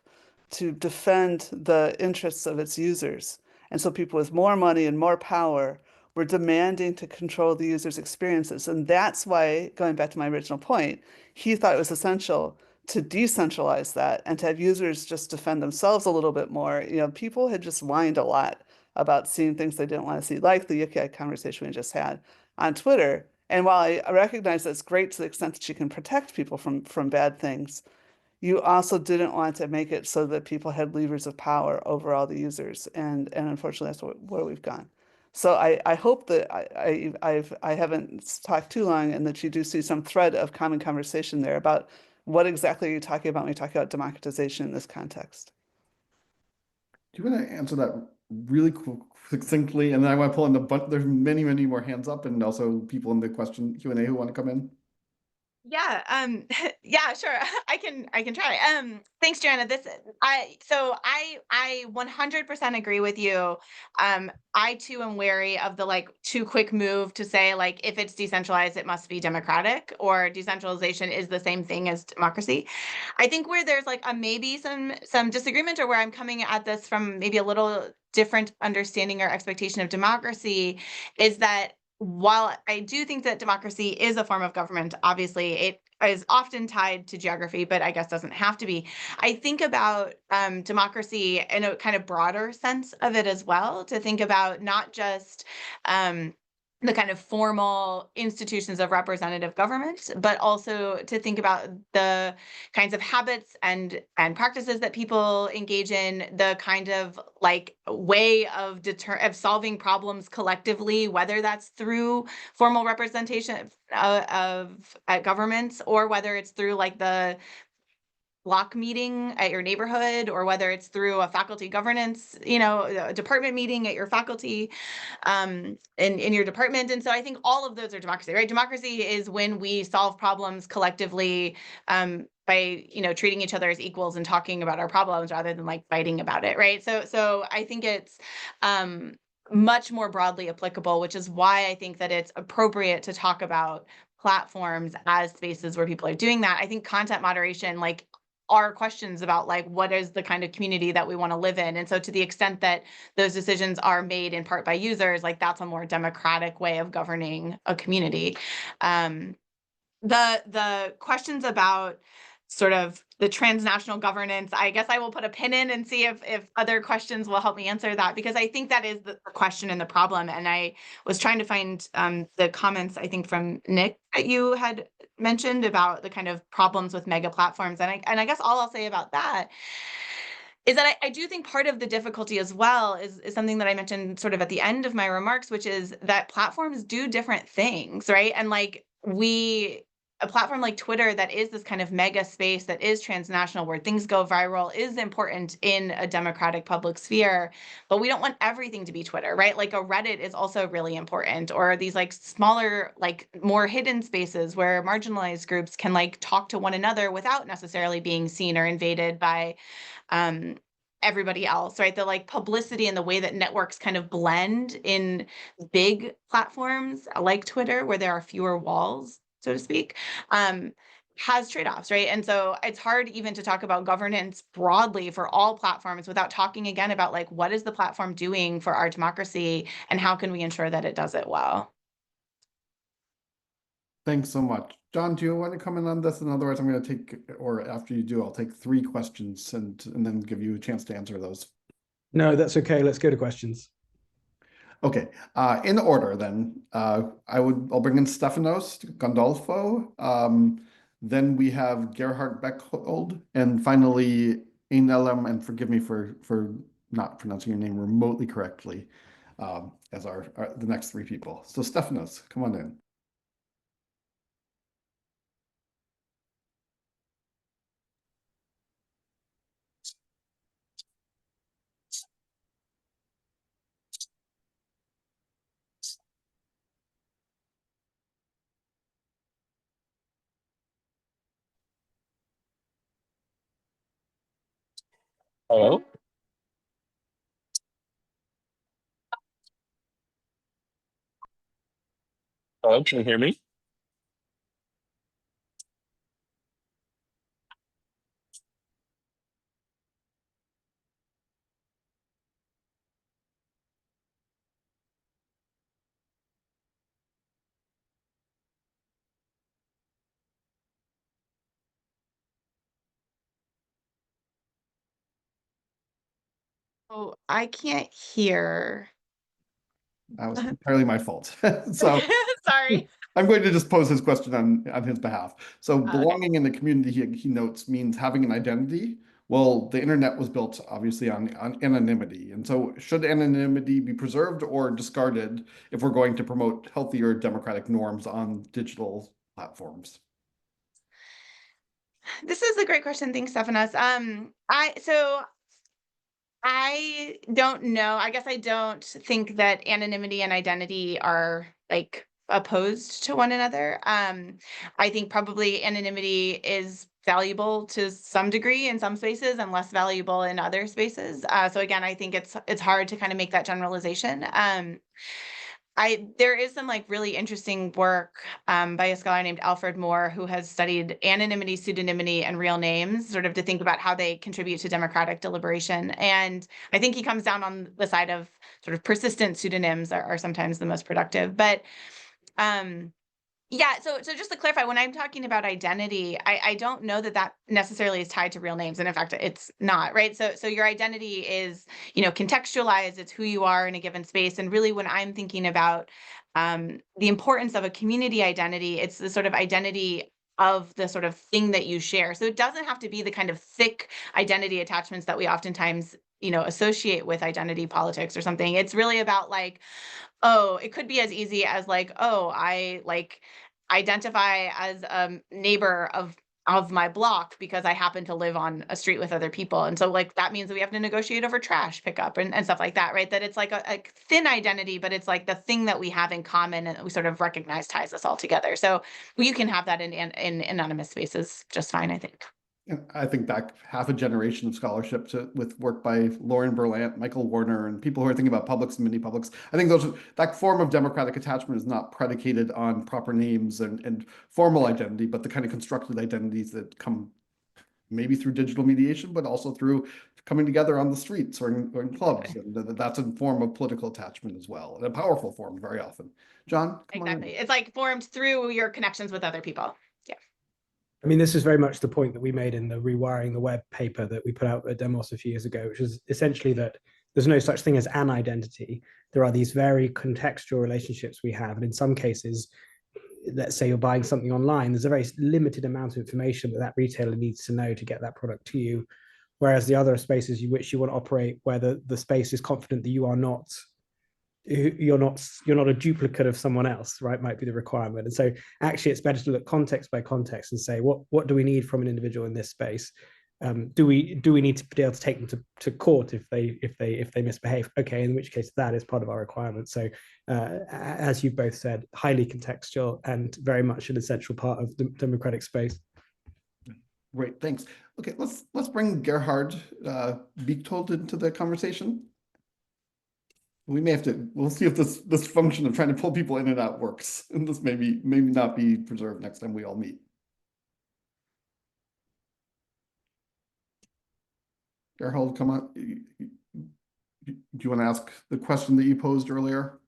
to defend the interests of its users. And so people with more money and more power were demanding to control the user's experiences. And that's why, going back to my original point, he thought it was essential to decentralize that and to have users just defend themselves a little bit more. People had just whined a lot about seeing things they didn't want to see, like the Yuki conversation we just had on Twitter. And while I recognize that's great to the extent that you can protect people from bad things, you also didn't want to make it so that people had levers of power over all the users. And unfortunately, that's where we've gone. So I hope that I haven't talked too long and that you do see some thread of common conversation there about what exactly are you talking about when you talk about democratization in this context. Do you want to answer that really succinctly? And then I want to pull in there's many, many more hands up and also people in the question Q&A who want to come in. Yeah, yeah, sure. I can try. Thanks, Joanna. I 100% agree with you. I too am wary of the like too quick move to say like if it's decentralized, it must be democratic, or decentralization is the same thing as democracy. I think where there's like a maybe some disagreement, or where I'm coming at this from maybe a little different understanding or expectation of democracy, is that while I do think that democracy is a form of government, obviously it is often tied to geography, but I guess doesn't have to be. I think about democracy in a kind of broader sense of it as well, to think about not just the kind of formal institutions of representative government, but also to think about the kinds of habits and practices that people engage in, the kind of like way of solving problems collectively, whether that's through formal representation of governments, or whether it's through like the block meeting at your neighborhood, or whether it's through a faculty governance, a department meeting at your faculty, in your department. And so I think all of those are democracy, right? Democracy is when we solve problems collectively, by treating each other as equals and talking about our problems rather than like fighting about it, right? So I think it's much more broadly applicable, which is why I think that it's appropriate to talk about platforms as spaces where people are doing that. I think content moderation, like, are questions about like what is the kind of community that we want to live in. And so to the extent that those decisions are made in part by users, like that's a more democratic way of governing a community. The questions about sort of the transnational governance, I guess I will put a pin in and see if other questions will help me answer that, because I think that is the question and the problem. And I was trying to find the comments, I think from Nick, that you had mentioned about the kind of problems with mega platforms. And I guess all I'll say about that is that I do think part of the difficulty as well is something that I mentioned sort of at the end of my remarks, which is that platforms do different things, right? And like a platform like Twitter that is this kind of mega space that is transnational, where things go viral, is important in a democratic public sphere, but we don't want everything to be Twitter, right? Like a Reddit is also really important, or these like smaller, like more hidden spaces where marginalized groups can like talk to one another without necessarily being seen or invaded by everybody else, right? The like publicity and the way that networks kind of blend in big platforms like Twitter, where there are fewer walls, so to speak, has trade-offs, right? And so it's hard even to talk about governance broadly for all platforms without talking again about like, what is the platform doing for our democracy and how can we ensure that it does it well? Thanks so much. Jon, do you want to comment on this? And otherwise, I'm going to take, or after you do, I'll take 3 questions and then give you a chance to answer those. No, that's okay. Let's go to questions. Okay, in order then, I'll bring in Stefanos Gandolfo. Then we have Gerhard Beckhold, and finally Einelem, and forgive me for not pronouncing your name remotely correctly, as the next 3 people. So Stefanos, come on in. Hello? Hello, can you hear me? Oh, I can't hear. That was entirely my fault. So Sorry. I'm going to just pose his question on his behalf. So Okay. belonging in the community, he notes, means having an identity. Well, the internet was built obviously on anonymity. And so should anonymity be preserved or discarded if we're going to promote healthier democratic norms on digital platforms? This is a great question. Thanks, Stephanos. I don't know. I guess I don't think that anonymity and identity are like opposed to one another. I think probably anonymity is valuable to some degree in some spaces and less valuable in other spaces. So again, I think it's hard to kind of make that generalization. There is some like really interesting work by a scholar named Alfred Moore who has studied anonymity, pseudonymity, and real names, sort of to think about how they contribute to democratic deliberation. And I think he comes down on the side of sort of persistent pseudonyms are sometimes the most productive. But yeah, so just to clarify, when I'm talking about identity, I don't know that necessarily is tied to real names, and in fact, it's not, right? So your identity is, contextualized. It's who you are in a given space, and really, when I'm thinking about the importance of a community identity, it's the sort of identity of the sort of thing that you share. So it doesn't have to be the kind of thick identity attachments that we oftentimes, associate with identity politics or something. It's really about like, oh, it could be as easy as like, oh, I like identify as a neighbor of my block because I happen to live on a street with other people. And so like that means that we have to negotiate over trash pickup and stuff like that, right? That it's like a thin identity, but it's like the thing that we have in common and that we sort of recognize ties us all together. So you can have that in anonymous spaces just fine, I think. And I think back half a generation of scholarship with work by Lauren Berlant, Michael Warner, and people who are thinking about publics and mini publics. I think that form of democratic attachment is not predicated on proper names and formal identity, but the kind of constructed identities that come maybe through digital mediation, but also through coming together on the streets or in clubs. And that's a form of political attachment as well, and a powerful form very often. John, come Exactly. on. It's like formed through your connections with other people. Yeah. I mean, this is very much the point that we made in the Rewiring the Web paper that we put out at Demos a few years ago, which is essentially that there's no such thing as an identity. There are these very contextual relationships we have. And in some cases, let's say you're buying something online, there's a very limited amount of information that retailer needs to know to get that product to you. Whereas the other spaces which you want to operate where the space is confident that you're not a duplicate of someone else, right, might be the requirement. And so actually it's better to look context by context and say what do we need from an individual in this space. Do we need to be able to take them to court if they misbehave? Okay, in which case that is part of our requirement. So as you both said, highly contextual and very much an essential part of the democratic space. Great, thanks. Okay, let's bring Gerhard Biechtold into the conversation. We'll see if this function of trying to pull people in and out works. And this maybe not be preserved next time we all meet. Gerhard, come on. Do you want to ask the question that you posed earlier?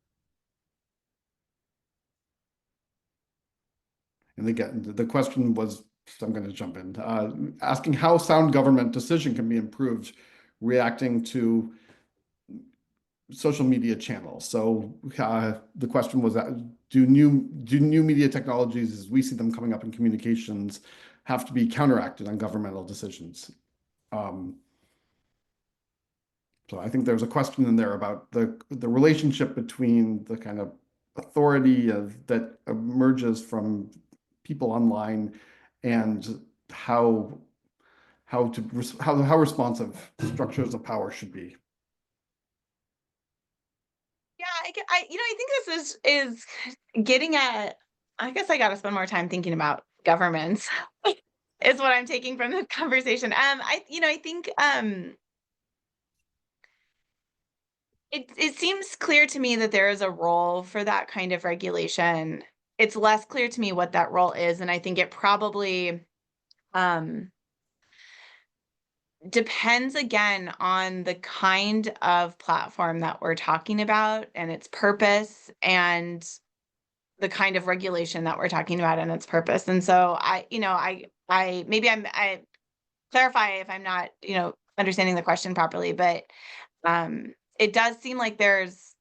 And again, the question was, so I'm going to jump in, asking how sound government decision can be improved, reacting to social media channels. So the question was, do new media technologies, as we see them coming up in communications, have to be counteracted on governmental decisions? So I think there's a question in there about the relationship between the kind of authority that emerges from people online and how responsive structures of power should be. Yeah, I think this is getting at. I guess I got to spend more time thinking about governments. Is what I'm taking from the conversation. I think it seems clear to me that there is a role for that kind of regulation. It's less clear to me what that role is, and I think it probably depends again on the kind of platform that we're talking about and its purpose and the kind of regulation that we're talking about and its purpose. And so I clarify if I'm not, understanding the question properly, but it does seem like there's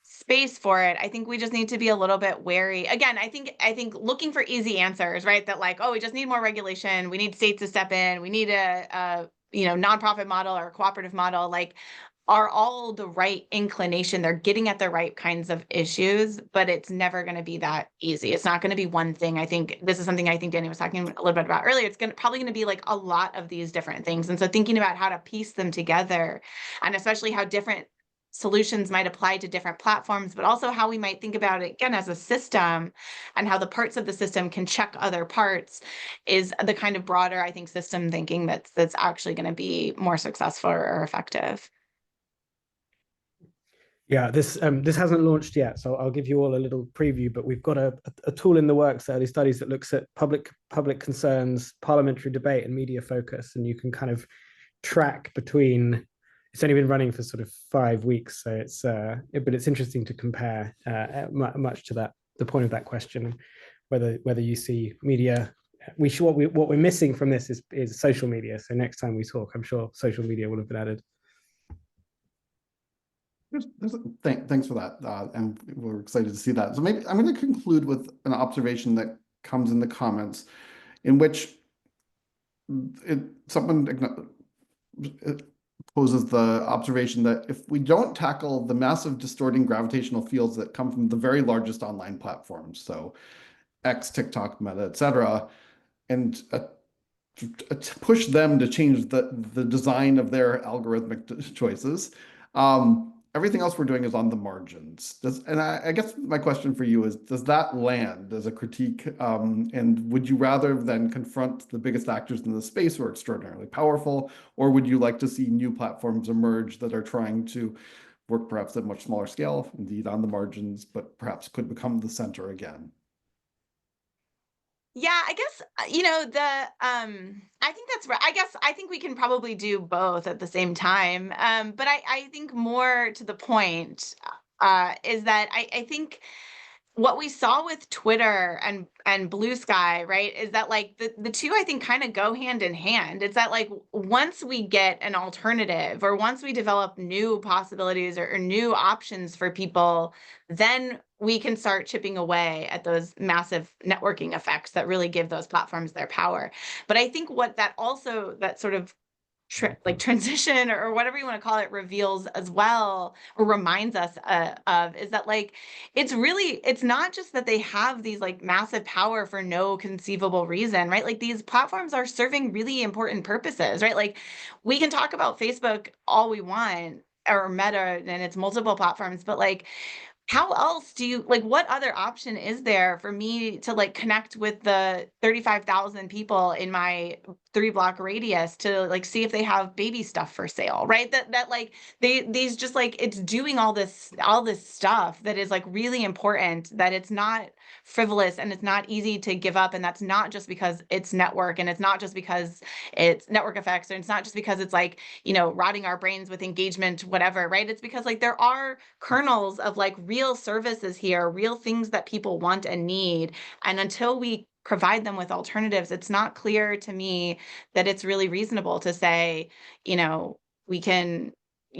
space for it. I think we just need to be a little bit wary. Again, I think looking for easy answers, right? That like, oh, we just need more regulation. We need states to step in. We need a nonprofit model or a cooperative model. Like, are all the right inclination. They're getting at the right kinds of issues, but it's never going to be that easy. It's not going to be one thing. I think this is something I think Danny was talking a little bit about earlier. It's probably going to be like a lot of these different things. And so thinking about how to piece them together, and especially how different solutions might apply to different platforms, but also how we might think about it again as a system, and how the parts of the system can check other parts, is the kind of broader, I think, system thinking that's actually going to be more successful or effective. Yeah, this hasn't launched yet, so I'll give you all a little preview, but we've got a tool in the works, early studies, that looks at public concerns, parliamentary debate, and media focus, and you can kind of track between. It's only been running for sort of 5 weeks, so but it's interesting to compare much to the point of that question, whether you see media. What we're missing from this is social media. So next time we talk, I'm sure social media will have been added. Thanks for that, and we're excited to see that. So maybe I'm going to conclude with an observation that comes in the comments, in which someone poses the observation that if we don't tackle the massive distorting gravitational fields that come from the very largest online platforms, so X, TikTok, Meta, etc., and push them to change the design of their algorithmic choices, everything else we're doing is on the margins. And I guess my question for you is, does that land as a critique? And would you rather than confront the biggest actors in the space who are extraordinarily powerful, or would you like to see new platforms emerge that are trying to work perhaps at a much smaller scale, indeed on the margins, but perhaps could become the center again? Yeah, I guess, I think that's right. I think we can probably do both at the same time. But I think more to the point, is that I think what we saw with Twitter and Blue Sky, right, is that like the two, I think, kind of go hand in hand. It's that like once we get an alternative, or once we develop new possibilities or new options for people, then we can start chipping away at those massive networking effects that really give those platforms their power. But I think what that sort of transition, or whatever you want to call it, reveals as well, or reminds us of, is that like it's not just that they have these like massive power for no conceivable reason, right? Like these platforms are serving really important purposes, right? Like we can talk about Facebook all we want, or Meta and its multiple platforms, but like how else do you, like, what other option is there for me to like connect with the 35,000 people in my 3-block radius to like see if they have baby stuff for sale, right? That like these just like, it's doing all this stuff that is like really important, that it's not frivolous and it's not easy to give up. And that's not just because it's network, and it's not just because it's network effects, and it's not just because it's like, rotting our brains with engagement, whatever, right? It's because like there are kernels of like real services here, real things that people want and need. And until we provide them with alternatives, it's not clear to me that it's really reasonable to say, you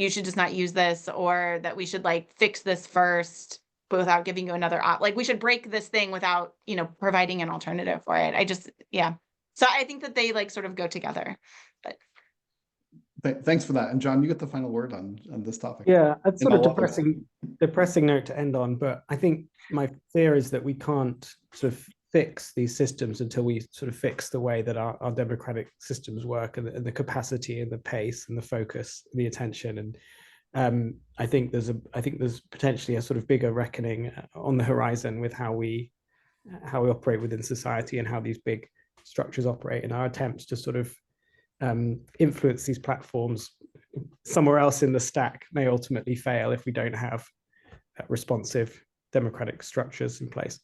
should just not use this, or that we should like fix this first without giving you another like we should break this thing without, providing an alternative for it. Yeah. So I think that they like sort of go together. But Thanks for that. And Jon, you get the final word on this topic. Yeah, it's sort of depressing note to end on, but I think my fear is that we can't sort of fix these systems until we sort of fix the way that our democratic systems work, and the capacity and the pace and the focus, the attention. And I think there's potentially a sort of bigger reckoning on the horizon with how we operate within society, and how these big structures operate, and our attempts to sort of influence these platforms somewhere else in the stack may ultimately fail if we don't have responsive democratic structures in place.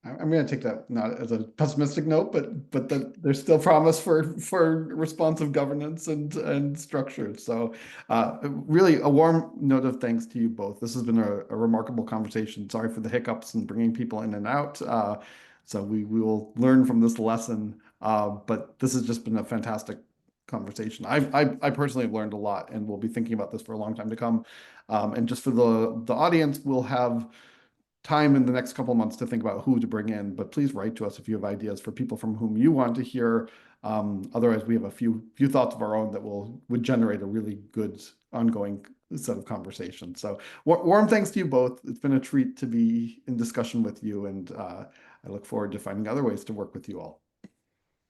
I'm going to take that not as a pessimistic note, but there's still promise for responsive governance and structure. So really a warm note of thanks to you both. This has been a remarkable conversation. Sorry for the hiccups and bringing people in and out. So we will learn from this lesson. But this has just been a fantastic conversation. I personally have learned a lot, and we'll be thinking about this for a long time to come. And just for the audience, we'll have time in the next couple of months to think about who to bring in, but please write to us if you have ideas for people from whom you want to hear. Otherwise, we have a few thoughts of our own that would generate a really good ongoing set of conversations. So warm thanks to you both. It's been a treat to be in discussion with you, and I look forward to finding other ways to work with you all.